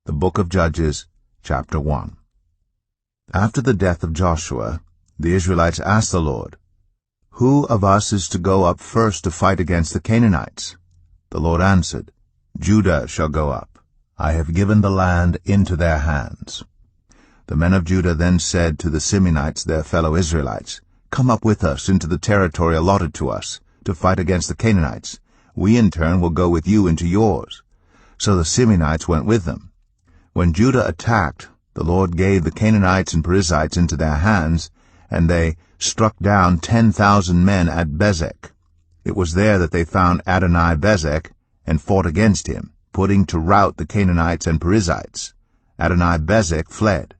The Book of Judges, chapter 1. After the death of Joshua, the Israelites asked the Lord, "Who of us is to go up first to fight against the Canaanites?" The Lord answered, "Judah shall go up. I have given the land into their hands." The men of Judah then said to the Simeonites, their fellow Israelites, "Come up with us into the territory allotted to us, to fight against the Canaanites. We in turn will go with you into yours." So the Simeonites went with them. When Judah attacked, the Lord gave the Canaanites and Perizzites into their hands, and they struck down 10,000 men at Bezek. It was there that they found Adoni-Bezek and fought against him, putting to rout the Canaanites and Perizzites. Adoni-Bezek fled,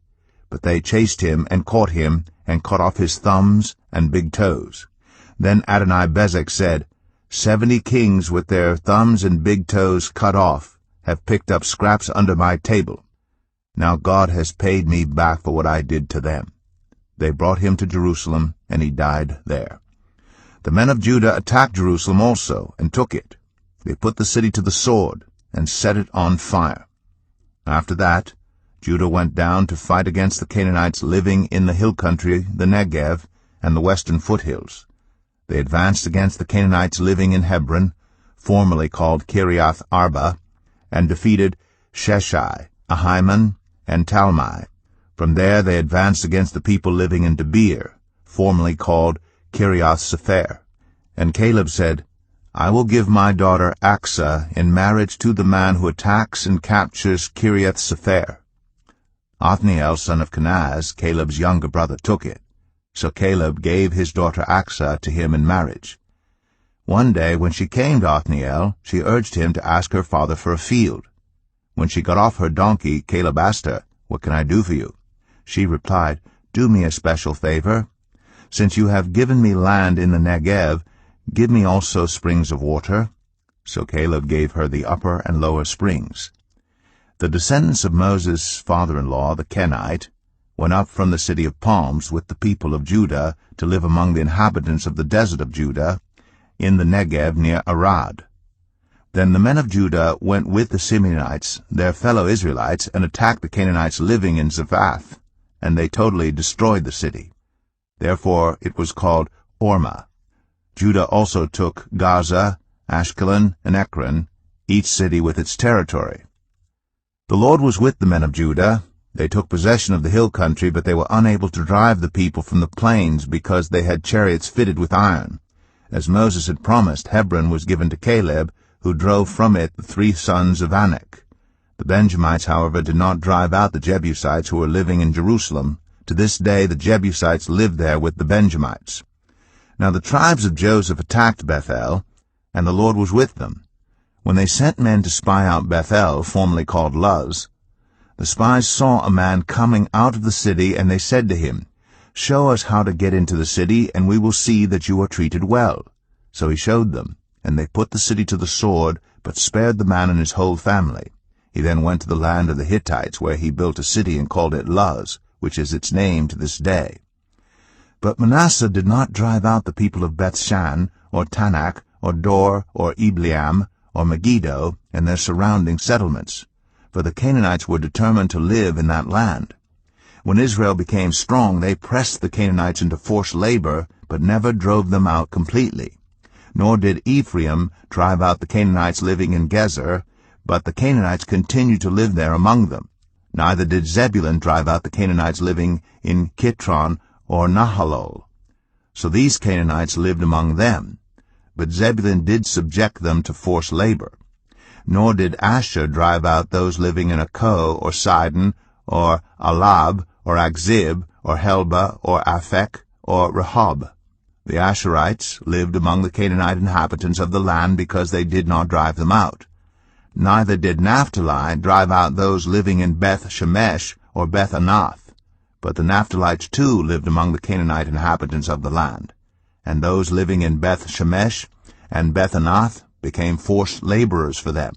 but they chased him and caught him and cut off his thumbs and big toes. Then Adoni-Bezek said, 70 kings with their thumbs and big toes cut off have picked up scraps under my table. Now God has paid me back for what I did to them." They brought him to Jerusalem, and he died there. The men of Judah attacked Jerusalem also, and took it. They put the city to the sword, and set it on fire. After that, Judah went down to fight against the Canaanites living in the hill country, the Negev, and the western foothills. They advanced against the Canaanites living in Hebron, formerly called Kiriath Arba, and defeated Sheshai, Ahiman, and Talmai. From there they advanced against the people living in Debir, formerly called Kiriath Sepher. And Caleb said, "I will give my daughter Achsah in marriage to the man who attacks and captures Kiriath Sepher." Othniel, son of Kenaz, Caleb's younger brother, took it. So Caleb gave his daughter Achsah to him in marriage. One day when she came to Othniel, she urged him to ask her father for a field. When she got off her donkey, Caleb asked her, "What can I do for you?" She replied, "Do me a special favor. Since you have given me land in the Negev, give me also springs of water." So Caleb gave her the upper and lower springs. The descendants of Moses' father-in-law, the Kenite, went up from the city of palms with the people of Judah to live among the inhabitants of the desert of Judah, in the Negev near Arad. Then the men of Judah went with the Simeonites, their fellow Israelites, and attacked the Canaanites living in Zephath, and they totally destroyed the city. Therefore it was called Ormah. Judah also took Gaza, Ashkelon, and Ekron, each city with its territory. The Lord was with the men of Judah. They took possession of the hill country, but they were unable to drive the people from the plains because they had chariots fitted with iron. As Moses had promised, Hebron was given to Caleb, who drove from it the 3 sons of Anak. The Benjamites, however, did not drive out the Jebusites who were living in Jerusalem. To this day the Jebusites live there with the Benjamites. Now the tribes of Joseph attacked Bethel, and the Lord was with them. When they sent men to spy out Bethel, formerly called Luz, the spies saw a man coming out of the city, and they said to him, "Show us how to get into the city, and we will see that you are treated well." So he showed them, and they put the city to the sword, but spared the man and his whole family. He then went to the land of the Hittites, where he built a city and called it Luz, which is its name to this day. But Manasseh did not drive out the people of Bethshan, or Tanakh, or Dor, or Ibleam, or Megiddo, and their surrounding settlements, for the Canaanites were determined to live in that land. When Israel became strong, they pressed the Canaanites into forced labor, but never drove them out completely. Nor did Ephraim drive out the Canaanites living in Gezer, but the Canaanites continued to live there among them. Neither did Zebulun drive out the Canaanites living in Kitron or Nahalol. So these Canaanites lived among them, but Zebulun did subject them to forced labor. Nor did Asher drive out those living in Akko or Sidon or Alab or Akzib or Helba or Aphek or Rehob. The Asherites lived among the Canaanite inhabitants of the land because they did not drive them out. Neither did Naphtali drive out those living in Beth Shemesh or Beth Anath, but the Naphtalites too lived among the Canaanite inhabitants of the land. And those living in Beth Shemesh and Beth Anath became forced laborers for them.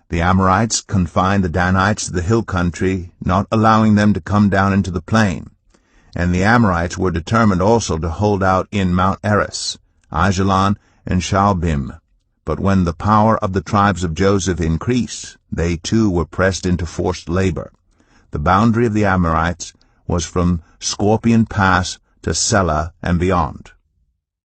The Amorites confined the Danites to the hill country, not allowing them to come down into the plain. And the Amorites were determined also to hold out in Mount Eris, Ajalon, and Shaalbim. But when the power of the tribes of Joseph increased, They too were pressed into forced labor. The boundary of the Amorites was from Scorpion Pass to Selah and beyond.